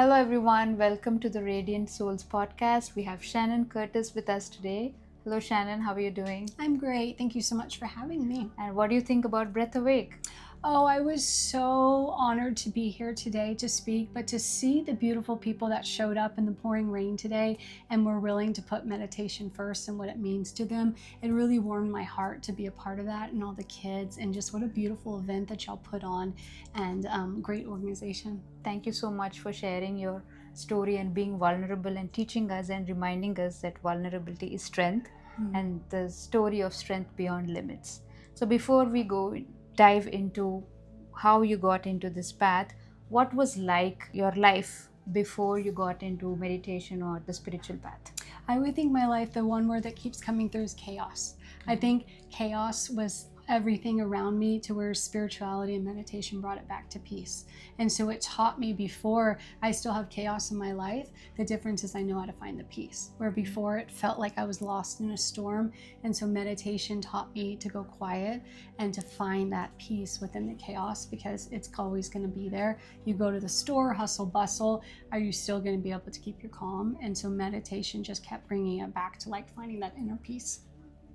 Hello everyone, welcome to the Radiant Souls podcast. We have Shannon Curtis with us today. Hello Shannon, how are you doing? I'm great. Thank you so much for having me. And what do you think about Breathawake? Oh, I was so honored to be here today to speak, but to see the beautiful people that showed up in the pouring rain today and were willing to put meditation first and what it means to them, it really warmed my heart to be a part of that, and all the kids, and just what a beautiful event that y'all put on, and great organization. Thank you so much for sharing your story and being vulnerable and teaching us and reminding us that vulnerability is strength and the story of strength beyond limits. So before we dive into how you got into this path, what was like your life before you got into meditation or the spiritual path? I would think my life, the one word that keeps coming through is chaos. I think chaos was everything around me, to where spirituality and meditation brought it back to peace. And so it taught me, before I still have chaos in my life, the difference is I know how to find the peace, where before it felt like I was lost in a storm. And so meditation taught me to go quiet and to find that peace within the chaos, because it's always going to be there. You go to the store, hustle bustle, are you still going to be able to keep your calm? And so meditation just kept bringing it back to like finding that inner peace.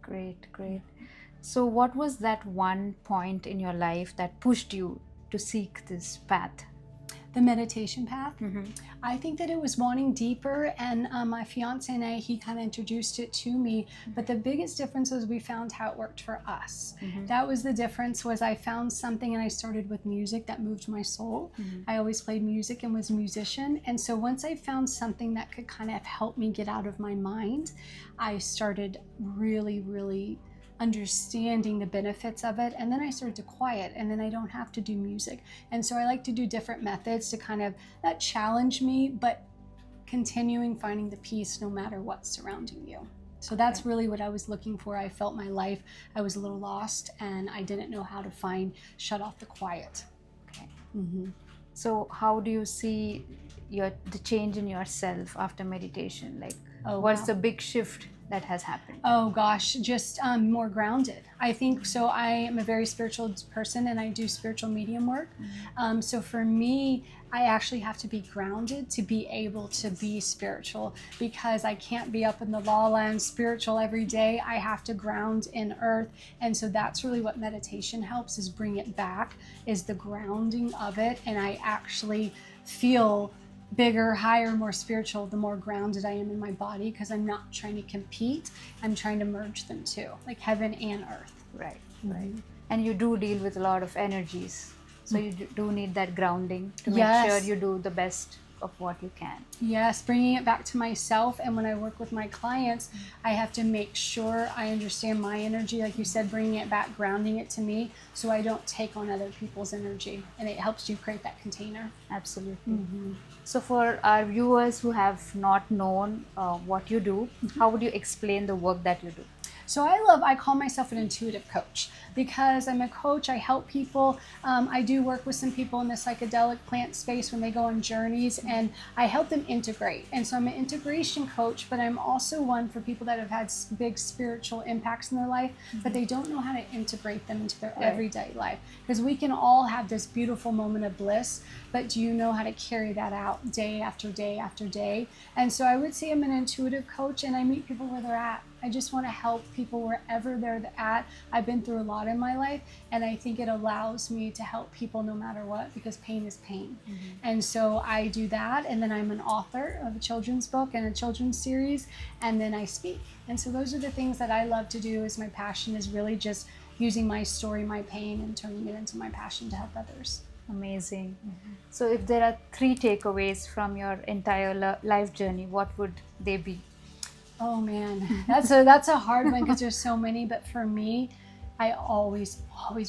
Great. So what was that one point in your life that pushed you to seek this path? The meditation path. I think that it was wanting deeper, and my fiance and I, he kind of introduced it to me, but the biggest difference was we found how it worked for us. That was the difference. Was I found something, and I started with music that moved my soul. I always played music and was a musician, and so once I found something that could kind of help me get out of my mind, I started really understanding the benefits of it, and then I started to quiet, and then I don't have to do music. And so I like to do different methods to kind of not challenge me, but continuing finding the peace no matter what's surrounding you. So that's really what I was looking for. I felt my life, I was a little lost, and I didn't know how to shut off the quiet. So how do you see the change in yourself after meditation? Like, what's the big shift that has happened? Oh gosh, just more grounded. I think so. I am a very spiritual person, and I do spiritual medium work. So for me, I actually have to be grounded to be able to be spiritual, because I can't be up in the la land spiritual every day. I have to ground in earth. And so that's really what meditation helps, is bring it back, is the grounding of it. And I actually feel bigger, higher, more spiritual the more grounded I am in my body, because I'm not trying to compete. I'm trying to merge them too, like heaven and earth. Right. And you do deal with a lot of energies, so you do need that grounding to make sure you do the best of what you can. Yes, bringing it back to myself. And when I work with my clients, I have to make sure I understand my energy, like you said, bringing it back, grounding it to me, so I don't take on other people's energy, and it helps you create that container. Absolutely. So for our viewers who have not known what you do, how would you explain the work that you do? So I call myself an intuitive coach, because I'm a coach. I help people. I do work with some people in the psychedelic plant space when they go on journeys, and I help them integrate. And so I'm an integration coach, but I'm also one for people that have had big spiritual impacts in their life, but they don't know how to integrate them into their everyday life. Because we can all have this beautiful moment of bliss, but do you know how to carry that out day after day after day? And so I would say I'm an intuitive coach, and I meet people where they're at. I just want to help people wherever they're at. I've been through a lot in my life, and I think it allows me to help people no matter what, because pain is pain. And so I do that, and then I'm an author of a children's book and a children's series, and then I speak. And so those are the things that I love to do. Is my passion is really just using my story, my pain, and turning it into my passion to help others. Amazing. So if there are 3 takeaways from your entire life journey, what would they be? Oh man, that's a hard one, because there's so many. But for me, I always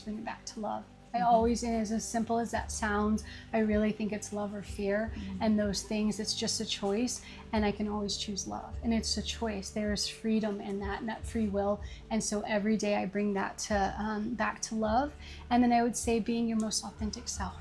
bring it back to love. I always, and as simple as that sounds, I really think it's love or fear. And those things, it's just a choice, and I can always choose love. And it's a choice. There is freedom in that, and that free will. And so every day I bring that to back to love. And then I would say being your most authentic self.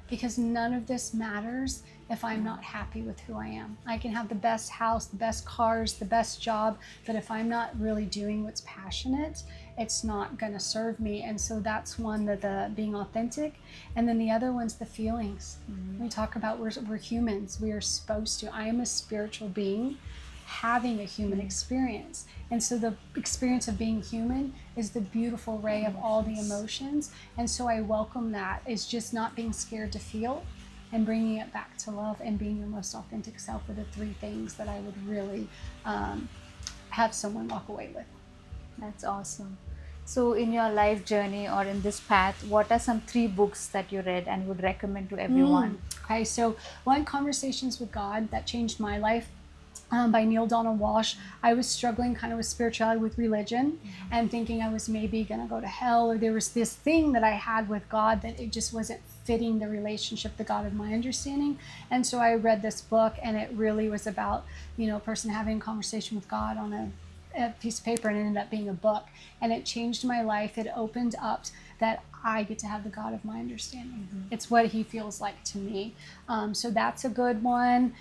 because none of this matters if I'm not happy with who I am. I can have the best house, the best cars, the best job, but if I'm not really doing what's passionate, it's not going to serve me. And so that's one, the being authentic. And then the other one's the feelings. We talk about we're humans. We are supposed to. I am a spiritual being having a human experience. And so the experience of being human is the beautiful ray of all the emotions. And so I welcome that. It's just not being scared to feel and bringing it back to love and being your most authentic self are the three things that I would really have someone walk away with. That's awesome. So in your life journey or in this path, what are some 3 books that you read and would recommend to everyone? Okay, so one, Conversations with God, that changed my life. By neildonaldwalsh. I was struggling kind of with spirituality, with religion, and thinking I was maybe going to go to hell, or there was this thing that I had with God that it just wasn't fitting the relationship, the God of my understanding. And so I read this book, and it really was about, a person having a conversation with God on a piece of paper, and it ended up being a book. And it changed my life. It opened up that I get to have the God of my understanding. It's what he feels like to me. So that's a good one.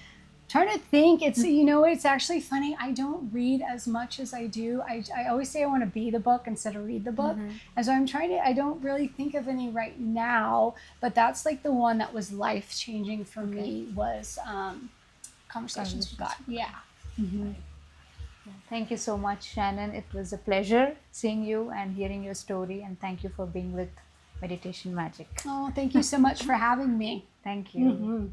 Trying to think, it's actually funny. I don't read as much as I do. I always say I want to be the book instead of read the book. And so I don't really think of any right now, but that's like the one that was life changing for me was Conversations with God. Yeah. Thank you so much, Shannon. It was a pleasure seeing you and hearing your story, and thank you for being with Meditation Magic. Oh, thank you so much for having me. Thank you.